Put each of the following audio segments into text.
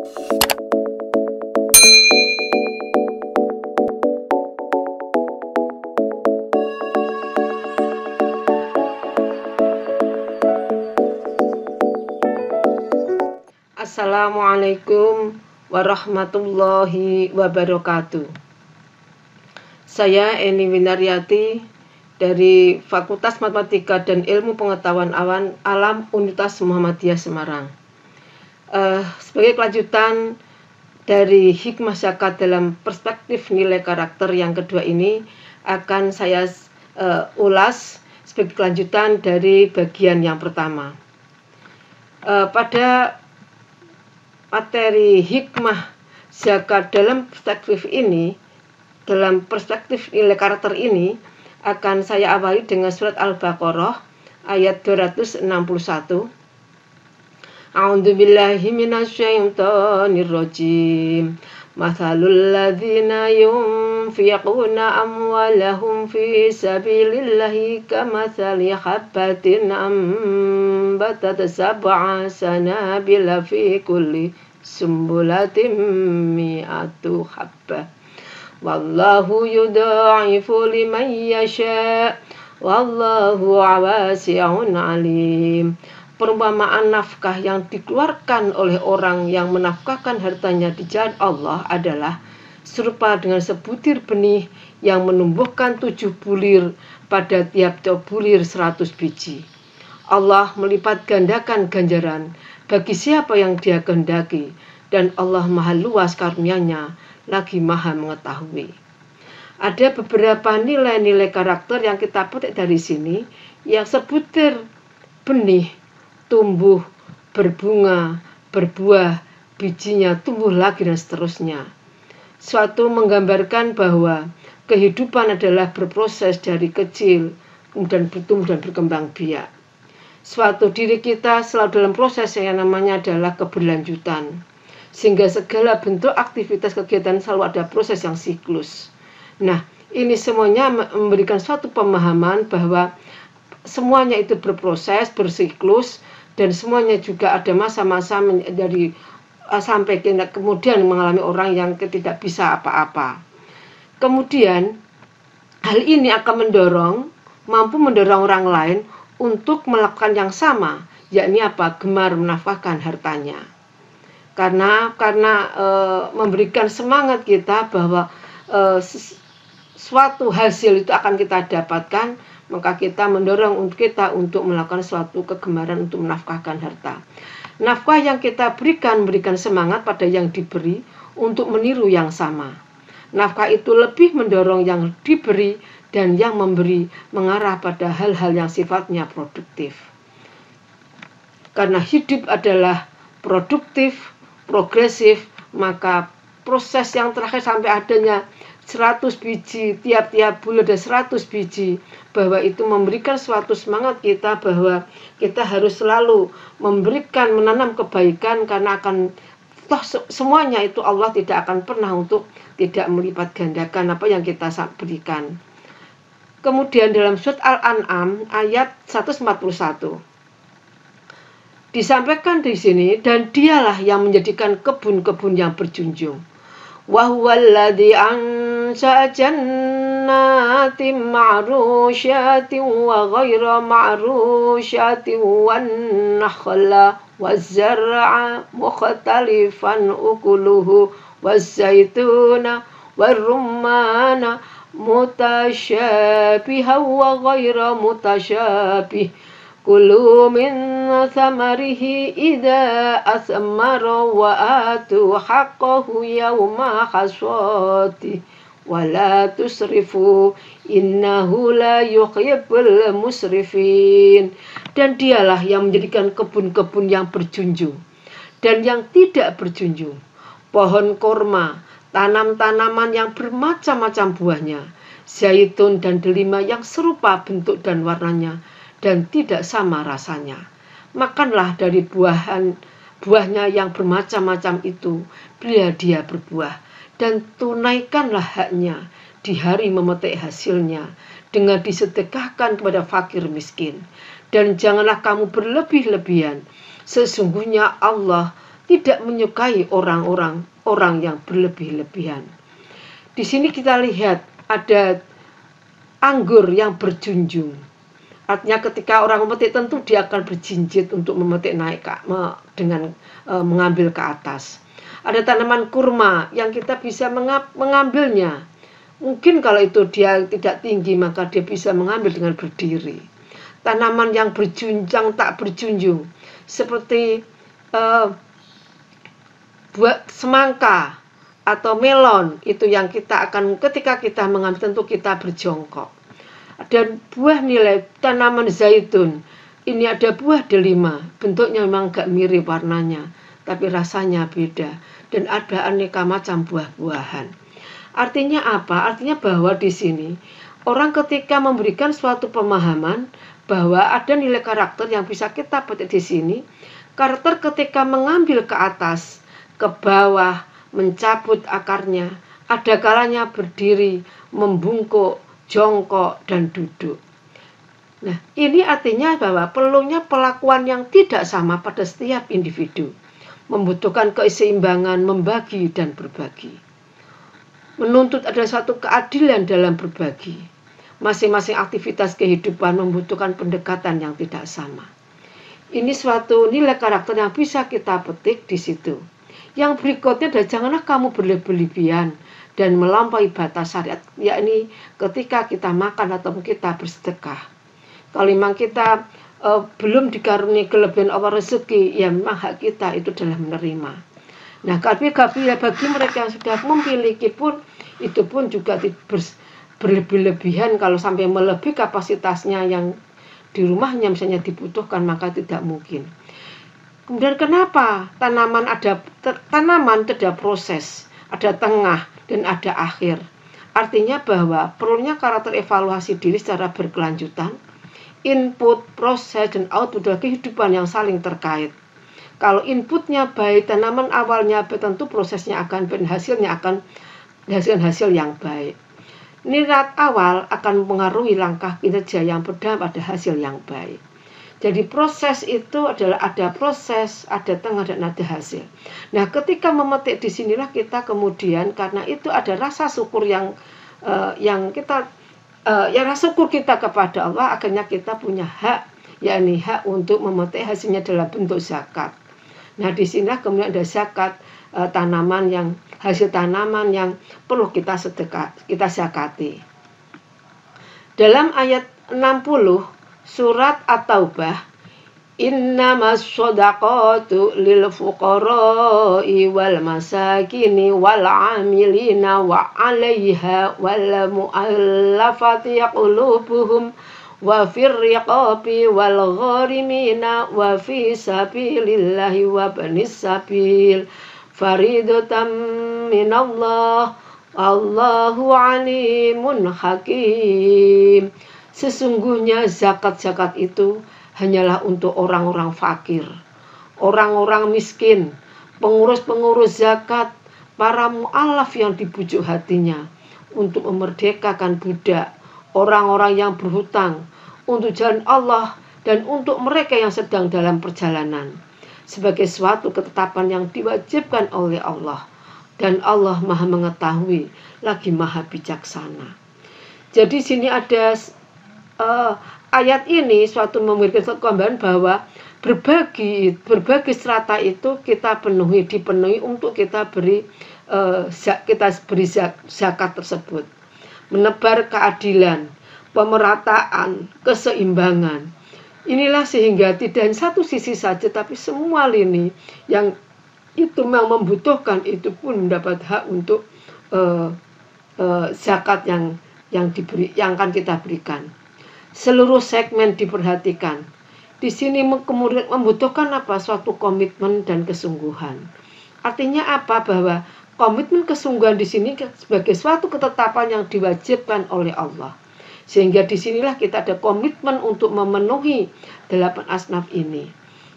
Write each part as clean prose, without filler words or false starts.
Assalamualaikum warahmatullahi wabarakatuh. Saya Eni Winaryati dari Fakultas Matematika dan Ilmu Pengetahuan Alam Universitas Muhammadiyah Semarang. Sebagai kelanjutan dari hikmah zakat dalam perspektif nilai karakter yang kedua ini akan saya ulas sebagai kelanjutan dari bagian yang pertama. Pada materi hikmah zakat dalam perspektif nilai karakter ini akan saya awali dengan surat Al-Baqarah ayat 261. A'udzubillahi minasyaitonirrajim. Mathalul ladzina yunfiquna amwalahum fi sabilillahi kamathali habbatin ambatat sab'a sanabila fi kulli sumbulatin mi'atu habbah. Wallahu yudha'ifu liman yasha' wallahu wasi'un alim. Perumpamaan nafkah yang dikeluarkan oleh orang yang menafkahkan hartanya di jalan Allah adalah serupa dengan sebutir benih yang menumbuhkan 7 bulir pada tiap-tiap bulir 100 biji. Allah melipat gandakan ganjaran bagi siapa yang Dia kehendaki, dan Allah maha luas karunia-Nya, lagi maha mengetahui. Ada beberapa nilai-nilai karakter yang kita petik dari sini, yang sebutir benih tumbuh, berbunga, berbuah, bijinya tumbuh lagi dan seterusnya. Suatu menggambarkan bahwa kehidupan adalah berproses dari kecil, kemudian bertumbuh dan berkembang biak. Suatu diri kita selalu dalam proses yang namanya adalah keberlanjutan, sehingga segala bentuk aktivitas kegiatan selalu ada proses yang siklus. Nah, ini semuanya memberikan suatu pemahaman bahwa semuanya itu berproses, bersiklus, dan semuanya juga ada masa-masa dari sampai kemudian mengalami orang yang tidak bisa apa-apa. Kemudian hal ini akan mampu mendorong orang lain untuk melakukan yang sama, yakni apa? Gemar menafkahkan hartanya. Karena memberikan semangat kita bahwa suatu hasil itu akan kita dapatkan, maka kita mendorong kita untuk melakukan suatu kegemaran untuk menafkahkan harta. Nafkah yang kita berikan semangat pada yang diberi untuk meniru yang sama. Nafkah itu lebih mendorong yang diberi dan yang memberi mengarah pada hal-hal yang sifatnya produktif. Karena hidup adalah produktif, progresif, maka proses yang terakhir sampai adanya 100 biji, tiap-tiap bulan ada 100 biji, bahwa itu memberikan suatu semangat kita bahwa kita harus selalu menanam kebaikan, karena akan semuanya itu Allah tidak akan pernah untuk tidak melipat gandakan apa yang kita berikan. Kemudian dalam surat Al-An'am ayat 141 disampaikan di sini, dan Dialah yang menjadikan kebun-kebun yang berjunjung. Wa huwallazi ansha'a jannatin ma'rusyatin wa ghaira ma'rusyatin wan nakhla waz-zar'a mukhtalifan ukuluhu waz-zaituna war-rumana mutasyabihan wa ghaira mutasyabih. Kulu min thamarihi idza asmara wa atu haqqahu yawma hasadi wa la tusrifu innahu la yuhibbul musrifin. Dan Dialah yang menjadikan kebun-kebun yang berjunjung dan yang tidak berjunjung, pohon korma, tanam-tanaman yang bermacam-macam buahnya, zaitun dan delima yang serupa bentuk dan warnanya dan tidak sama rasanya. Makanlah dari buahnya yang bermacam-macam itu bila dia berbuah, dan tunaikanlah haknya di hari memetik hasilnya dengan disedekahkan kepada fakir miskin. Dan janganlah kamu berlebih-lebihan, sesungguhnya Allah tidak menyukai orang yang berlebih-lebihan. Di sini kita lihat ada anggur yang berjunjung. Artinya ketika orang memetik tentu dia akan berjinjit untuk memetik naik dengan mengambil ke atas. Ada tanaman kurma yang kita bisa mengambilnya. Mungkin kalau itu dia tidak tinggi maka dia bisa mengambil dengan berdiri. Tanaman yang berjunjang tak berjunjung seperti buah semangka atau melon, itu yang kita akan ketika kita mengambil tentu kita berjongkok. Dan buah nilai tanaman zaitun, ini ada buah delima, bentuknya memang agak mirip warnanya, tapi rasanya beda, dan ada aneka macam buah-buahan. Artinya apa? Artinya bahwa di sini orang ketika memberikan suatu pemahaman bahwa ada nilai karakter yang bisa kita petik di sini. Karakter ketika mengambil ke atas, ke bawah, mencabut akarnya, ada kalanya berdiri, membungkuk, jongkok, dan duduk. Nah, ini artinya bahwa perlunya pelakuan yang tidak sama pada setiap individu, membutuhkan keseimbangan, membagi dan berbagi. Menuntut ada satu keadilan dalam berbagi. Masing-masing aktivitas kehidupan membutuhkan pendekatan yang tidak sama. Ini suatu nilai karakter yang bisa kita petik di situ. Yang berikutnya adalah janganlah kamu berlebihan dan melampaui batas syariat, yakni ketika kita makan atau kita bersedekah. Kalau memang kita belum dikaruniai kelebihan Allah rezeki, ya memang hak kita itu adalah menerima. Nah, tapi bagi mereka yang sudah memiliki pun, itu pun juga berlebih-lebihan kalau sampai melebihi kapasitasnya yang di rumahnya misalnya dibutuhkan, maka tidak mungkin. Kemudian kenapa tanaman ada proses, ada tengah dan ada akhir. Artinya bahwa perlunya karakter evaluasi diri secara berkelanjutan. Input, proses dan output adalah kehidupan yang saling terkait. Kalau inputnya baik, tanaman awalnya baik, tentu prosesnya akan hasilnya akan menghasilkan hasil yang baik. Niat awal akan mempengaruhi langkah kinerja yang berdampak pada hasil yang baik. Jadi proses itu adalah ada proses, ada tengah dan ada hasil. Nah, ketika memetik disinilah kita kemudian karena itu ada rasa syukur yang kita rasa syukur kita kepada Allah, akhirnya kita punya hak, yakni hak untuk memetik hasilnya dalam bentuk zakat. Nah, disinilah kemudian ada zakat hasil tanaman yang perlu kita zakati. Dalam ayat 60 surat At-Taubah, innamas shadaqatu lil fuqara'i wal masakini wal 'amilina wa 'alaiha wal mu'allafati qulubuhum wa fir riqabi wal gharimina wa fi sabilillahi wa banis sabil faridatan minallah Allahu alimun hakim. Sesungguhnya zakat-zakat itu hanyalah untuk orang-orang fakir, orang-orang miskin, pengurus-pengurus zakat, para mu'alaf yang dibujuk hatinya untuk memerdekakan budak, orang-orang yang berhutang untuk jalan Allah dan untuk mereka yang sedang dalam perjalanan, sebagai suatu ketetapan yang diwajibkan oleh Allah, dan Allah Maha mengetahui lagi Maha bijaksana. Jadi sini ada ayat ini suatu memberikan suatu gambaran bahwa berbagi strata itu kita dipenuhi untuk kita beri zakat tersebut, menebar keadilan, pemerataan, keseimbangan. Inilah sehingga tidak hanya satu sisi saja, tapi semua lini yang itu membutuhkan itu pun mendapat hak untuk zakat yang akan kita berikan. Seluruh segmen diperhatikan. Di sini kemudian membutuhkan apa? Suatu komitmen dan kesungguhan. Artinya apa? Bahwa komitmen kesungguhan di sini sebagai suatu ketetapan yang diwajibkan oleh Allah. Sehingga disinilah kita ada komitmen untuk memenuhi 8 asnaf ini.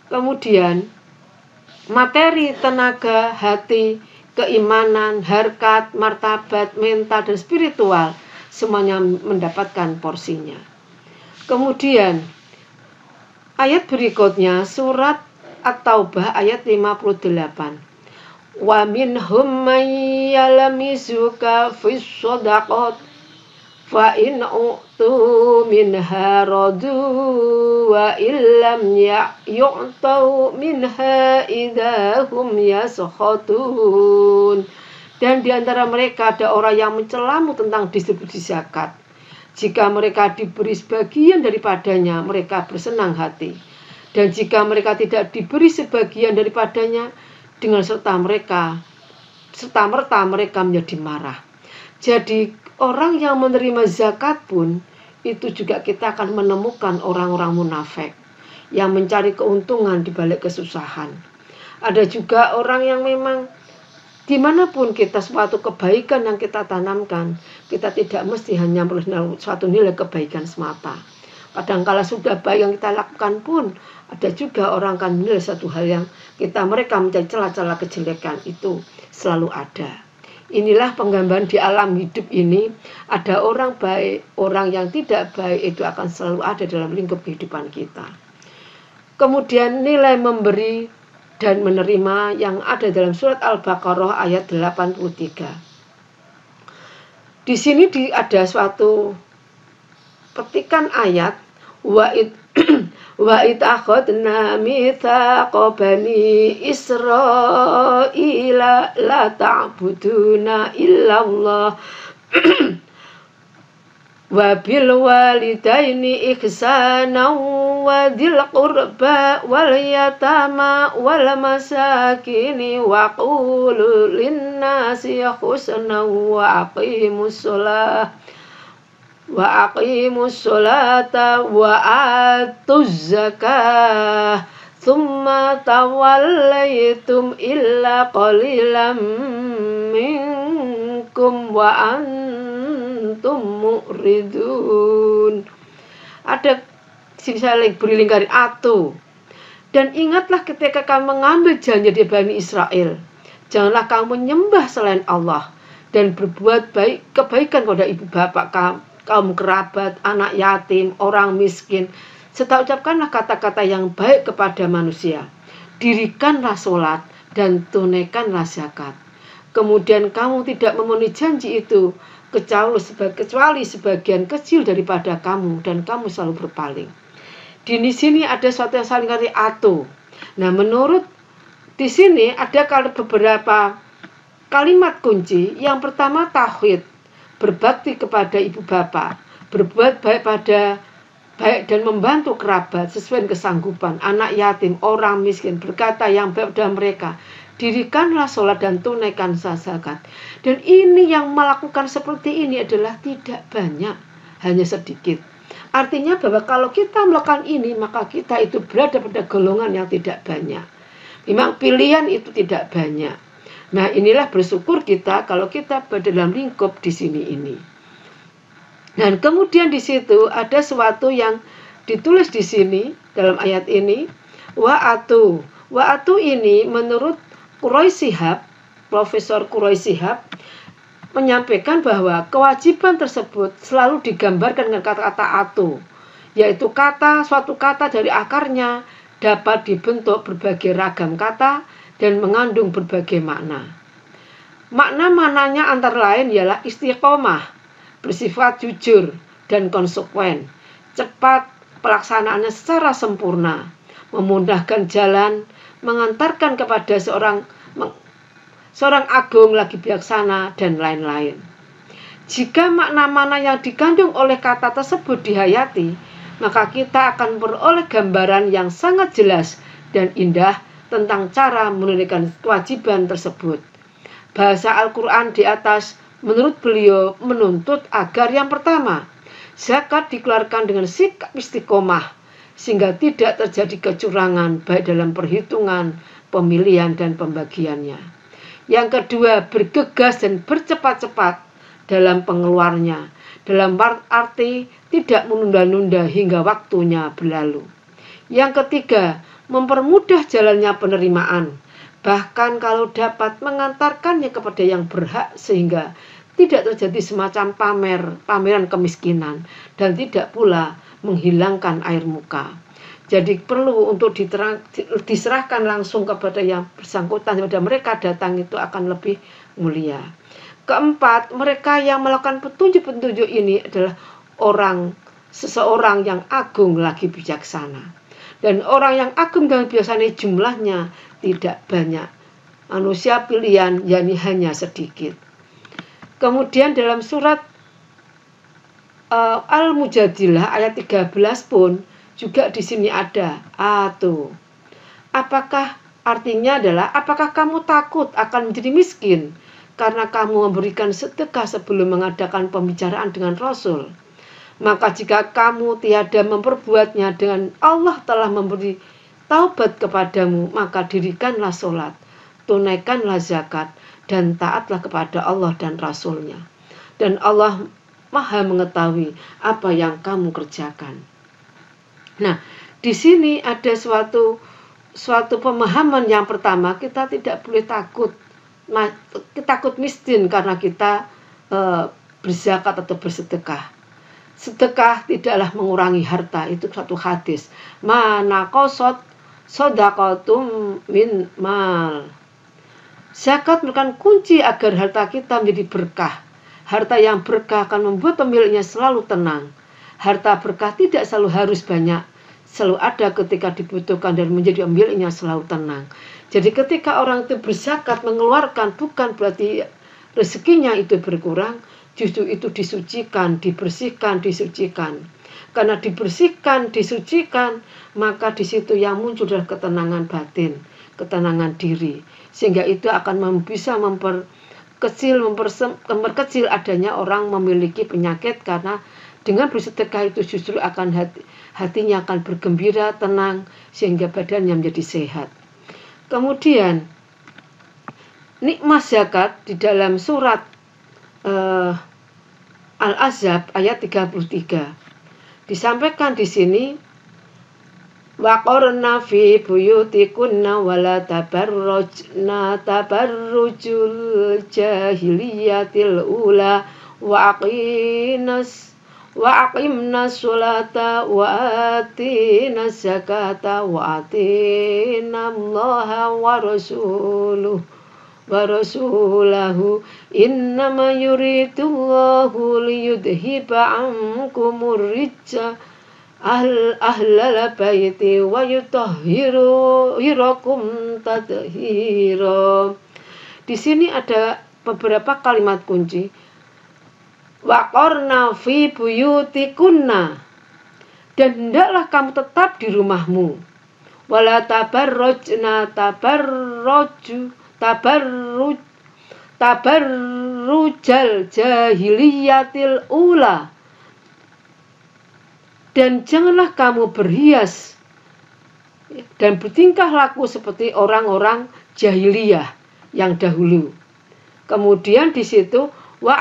Kemudian materi, tenaga, hati, keimanan, harkat, martabat, mental, dan spiritual semuanya mendapatkan porsinya. Kemudian ayat berikutnya surat At-Taubah ayat 58. Wa minhum may yalmisuka fis shadaqat fa in u'tu minha radu wa illam yu'tau minha idahum yaskhatun. Dan di antara mereka ada orang yang mencelamu tentang distribusi zakat. Jika mereka diberi sebagian daripadanya, mereka bersenang hati. Dan jika mereka tidak diberi sebagian daripadanya, dengan serta merta mereka menjadi marah. Jadi orang yang menerima zakat pun itu juga kita akan menemukan orang-orang munafik yang mencari keuntungan di balik kesusahan. Ada juga orang yang memang dimanapun kita suatu kebaikan yang kita tanamkan, kita tidak mesti hanya melihat suatu nilai kebaikan semata. Kadang-kala sudah baik yang kita lakukan pun ada juga orang akan menilai satu hal yang mereka mencari celah-celah kejelekan, itu selalu ada. Inilah penggambaran di alam hidup ini, ada orang baik, orang yang tidak baik itu akan selalu ada dalam lingkup kehidupan kita. Kemudian nilai memberi dan menerima yang ada dalam surat Al-Baqarah ayat 83. Di sini ada suatu petikan ayat wa id akhadna mitsaqa bani Israila la ta'buduna illallah wa bil walidaini ihsana wa dzil qurba wal yatama wal masakini wa qulu linnasi husna wa aqimus sholata wa atuz zakah thumma tawallaytum illa qalilan minkum wa antum mu'ridun. Ada sini beri lingkaran atu. Dan ingatlah ketika kamu mengambil janji dari Bani Israel, janganlah kamu menyembah selain Allah dan berbuat kebaikan kepada ibu bapak kaum kerabat, anak yatim, orang miskin, serta ucapkanlah kata-kata yang baik kepada manusia. Dirikanlah sholat dan tunaikanlah zakat. Kemudian kamu tidak memenuhi janji itu kecuali sebagian kecil daripada kamu, dan kamu selalu berpaling. Di sini ada suatu yang saling atu. Nah, menurut di sini ada beberapa kalimat kunci. Yang pertama tauhid, berbakti kepada ibu bapak, berbuat baik dan membantu kerabat sesuai kesanggupan, anak yatim, orang miskin, berkata yang baik pada mereka, dirikanlah sholat dan tunaikan zakat. Dan ini yang melakukan seperti ini adalah tidak banyak, hanya sedikit. Artinya bahwa kalau kita melakukan ini, maka kita itu berada pada golongan yang tidak banyak. Memang pilihan itu tidak banyak. Nah, inilah bersyukur kita kalau kita berada dalam lingkup di sini ini. Dan kemudian di situ ada sesuatu yang ditulis di sini dalam ayat ini, wa'atu. Wa'atu ini menurut Quraisy Shihab, Profesor Quraisy Shihab menyampaikan bahwa kewajiban tersebut selalu digambarkan dengan kata-kata atu, yaitu suatu kata dari akarnya dapat dibentuk berbagai ragam kata dan mengandung berbagai makna. Makna-maknanya antara lain ialah istiqomah, bersifat jujur dan konsekuen, cepat, pelaksanaannya secara sempurna, memudahkan jalan, mengantarkan kepada seorang agung lagi bijaksana, dan lain-lain. Jika makna-makna yang dikandung oleh kata tersebut dihayati, maka kita akan beroleh gambaran yang sangat jelas dan indah tentang cara menunaikan kewajiban tersebut. Bahasa Al-Quran di atas menurut beliau menuntut agar yang pertama, zakat dikeluarkan dengan sikap istiqomah sehingga tidak terjadi kecurangan baik dalam perhitungan, pemilihan, dan pembagiannya. Yang kedua, bergegas dan bercepat-cepat dalam pengeluarnya, dalam arti tidak menunda-nunda hingga waktunya berlalu. Yang ketiga, mempermudah jalannya penerimaan, bahkan kalau dapat mengantarkannya kepada yang berhak sehingga tidak terjadi semacam pameran kemiskinan dan tidak pula menghilangkan air muka. Jadi perlu untuk diserahkan langsung kepada yang bersangkutan, kepada mereka datang itu akan lebih mulia. Keempat, mereka yang melakukan petunjuk-petunjuk ini adalah seseorang yang agung lagi bijaksana. Dan orang yang agung dan bijaksana jumlahnya tidak banyak. Manusia pilihan yakni hanya sedikit. Kemudian dalam surat Al-Mujadilah ayat 13 pun juga di sini ada apakah artinya adalah apakah kamu takut akan menjadi miskin karena kamu memberikan sedekah sebelum mengadakan pembicaraan dengan Rasul? Maka jika kamu tiada memperbuatnya dengan Allah telah memberi taubat kepadamu, maka dirikanlah sholat, tunaikanlah zakat, dan taatlah kepada Allah dan Rasulnya. Dan Allah Maha mengetahui apa yang kamu kerjakan. Nah, di sini ada suatu pemahaman yang pertama, kita tidak boleh takut miskin karena kita berzakat atau bersedekah. Sedekah tidaklah mengurangi harta, itu satu hadis. Mana qasad shadaqatum min mal. Zakat merupakan kunci agar harta kita menjadi berkah. Harta yang berkah akan membuat pemiliknya selalu tenang. Harta berkah tidak selalu harus banyak, selalu ada ketika dibutuhkan dan menjadi pemiliknya selalu tenang. Jadi ketika orang itu berzakat mengeluarkan bukan berarti rezekinya itu berkurang, justru itu disucikan, dibersihkan, disucikan. Karena dibersihkan, disucikan, maka di situ yang muncul adalah ketenangan batin, ketenangan diri. Sehingga itu akan bisa memperkecil adanya orang memiliki penyakit, karena dengan bersedekah itu justru akan hatinya akan bergembira, tenang, sehingga badannya menjadi sehat. Kemudian nikmat zakat di dalam surat Al-Ahzab ayat 33 disampaikan di sini, waqarna fi buyutikunna wala tabarrujna tabarrujul jahiliyatil ula wa aqimna sholata wa atina zakata wa atina allaha wa rasulahu innama yuridullahu liyudhiba ankumur rijsa ahlal baiti wa yutahhirakum tathira. Di sini ada beberapa kalimat kunci. Waqarna fi buyutikunna, dan hendaklah kamu tetap di rumahmu. Wala tabarrujna tabarrujal jahiliyatil ula, dan janganlah kamu berhias dan bertingkah laku seperti orang-orang jahiliyah yang dahulu. Kemudian di situ wa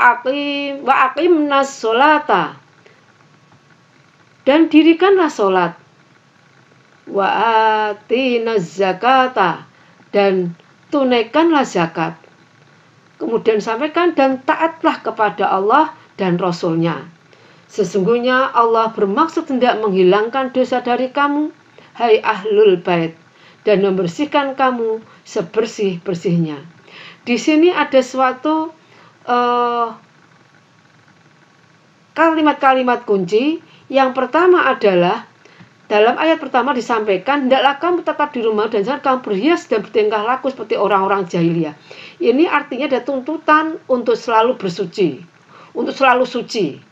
aqimnas sholata, dan dirikanlah sholat, wa atinaz zakata, dan tunaikanlah zakat. Kemudian sampaikan, dan taatlah kepada Allah dan Rasulnya. Sesungguhnya Allah bermaksud hendak menghilangkan dosa dari kamu, hai ahlul bait, dan membersihkan kamu sebersih-bersihnya. Di sini ada suatu kalimat-kalimat kunci. Yang pertama adalah dalam ayat pertama disampaikan, hendaklah kamu tetap di rumah dan jangan kamu berhias dan bertingkah laku seperti orang-orang jahiliyah. Ini artinya ada tuntutan untuk selalu bersuci, untuk selalu suci.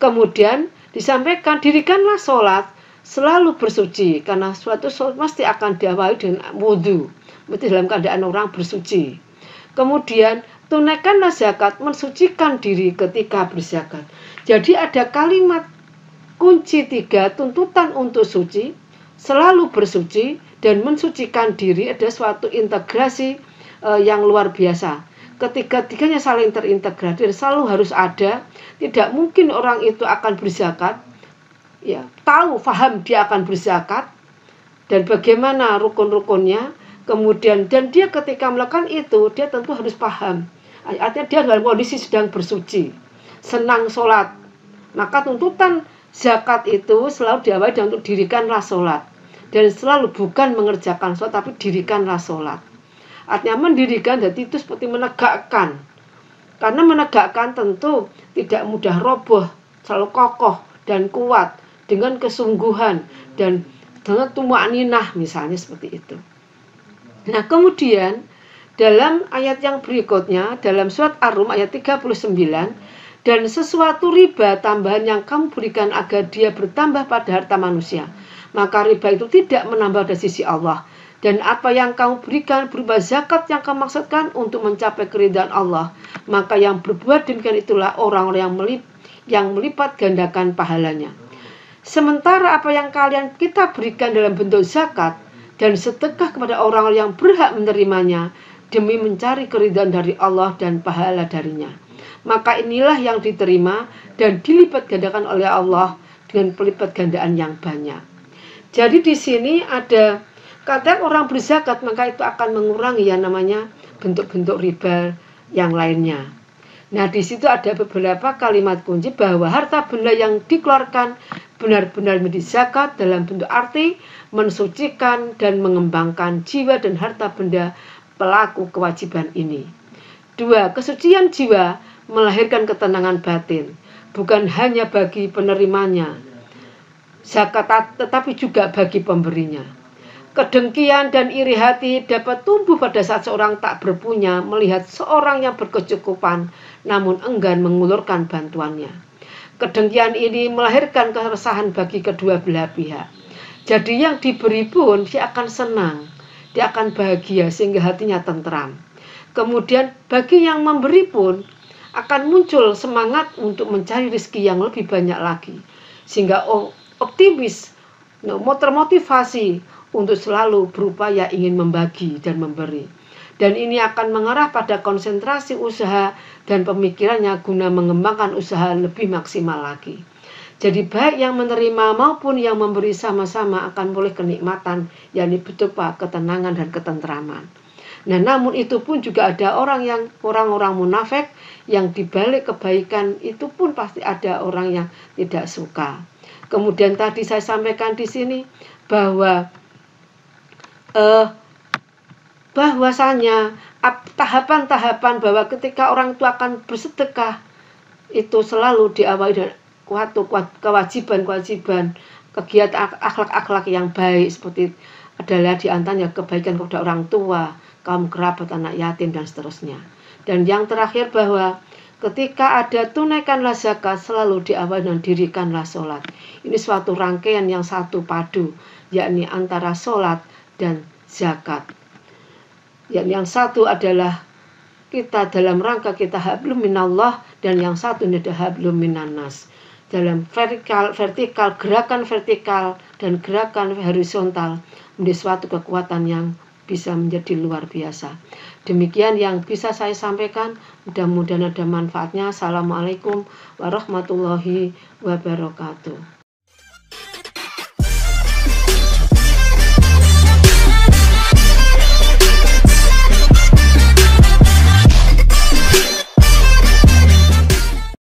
Kemudian disampaikan, dirikanlah sholat, selalu bersuci, karena suatu sholat pasti akan diawali dengan wudhu, mesti dalam keadaan orang bersuci. Kemudian tunaikanlah zakat, mensucikan diri ketika berzakat. Jadi ada kalimat kunci 3, tuntutan untuk suci, selalu bersuci, dan mensucikan diri. Ada suatu integrasi yang luar biasa. Ketiga-tiganya saling terintegrasi dan selalu harus ada. Tidak mungkin orang itu akan berzakat, ya, tahu, faham dia akan berzakat dan bagaimana rukun-rukunnya. Kemudian dan dia ketika melakukan itu, dia tentu harus paham. Artinya dia dalam kondisi sedang bersuci, senang sholat. Maka tuntutan zakat itu selalu diawali dengan untuk dirikanlah sholat. dan selalu bukan mengerjakan sholat, tapi dirikanlah sholat. Artinya mendirikan jadi itu seperti menegakkan. Karena menegakkan tentu tidak mudah roboh, selalu kokoh dan kuat dengan kesungguhan dan dengan tumakninah misalnya seperti itu. Nah kemudian dalam ayat yang berikutnya, dalam surat Ar-Rum ayat 39, dan sesuatu riba tambahan yang kamu berikan agar dia bertambah pada harta manusia, maka riba itu tidak menambah dari sisi Allah. Dan apa yang kamu berikan berupa zakat yang kamu maksudkan untuk mencapai keridhaan Allah, maka yang berbuat demikian itulah orang-orang yang melipat gandakan pahalanya. Sementara apa yang kita berikan dalam bentuk zakat dan sedekah kepada orang yang berhak menerimanya, demi mencari keridhaan dari Allah dan pahala darinya, maka inilah yang diterima dan dilipat gandakan oleh Allah dengan pelipat gandaan yang banyak. Jadi di sini ada kata orang berzakat, maka itu akan mengurangi yang namanya bentuk-bentuk riba yang lainnya. Nah di situ ada beberapa kalimat kunci bahwa harta benda yang dikeluarkan benar-benar menjadi zakat dalam bentuk arti mensucikan dan mengembangkan jiwa dan harta benda pelaku kewajiban ini. 2. Kesucian jiwa melahirkan ketenangan batin, bukan hanya bagi penerimanya zakat, tetapi juga bagi pemberinya. Kedengkian dan iri hati dapat tumbuh pada saat seorang tak berpunya melihat seorang yang berkecukupan namun enggan mengulurkan bantuannya. Kedengkian ini melahirkan keresahan bagi kedua belah pihak. Jadi yang diberi pun dia akan senang, dia akan bahagia sehingga hatinya tentram. Kemudian bagi yang memberi pun akan muncul semangat untuk mencari rezeki yang lebih banyak lagi, sehingga optimis, termotivasi untuk selalu berupaya ingin membagi dan memberi. Dan ini akan mengarah pada konsentrasi usaha dan pemikirannya guna mengembangkan usaha lebih maksimal lagi. Jadi baik yang menerima maupun yang memberi sama-sama akan boleh kenikmatan, yakni berupa ketenangan dan ketentraman. Nah, namun itu pun juga ada orang-orang munafik yang dibalik kebaikan itu pun pasti ada orang yang tidak suka. Kemudian tadi saya sampaikan di sini bahwasanya tahapan-tahapan bahwa ketika orang itu akan bersedekah itu selalu diawali dengan kewajiban-kewajiban, kegiatan akhlak-akhlak yang baik seperti adalah diantaranya kebaikan kepada orang tua, kaum kerabat, anak yatim dan seterusnya. Dan yang terakhir bahwa ketika ada tunaikanlah zakat selalu diawali dengan dirikanlah sholat. Ini suatu rangkaian yang satu padu, yakni antara sholat dan zakat. Yang satu adalah kita dalam rangka kita hablum minallah, dan yang satu ini adalah hablum minannas. Dalam vertikal, gerakan vertikal dan gerakan horizontal menjadi suatu kekuatan yang bisa menjadi luar biasa. Demikian yang bisa saya sampaikan, mudah-mudahan ada manfaatnya. Assalamualaikum warahmatullahi wabarakatuh.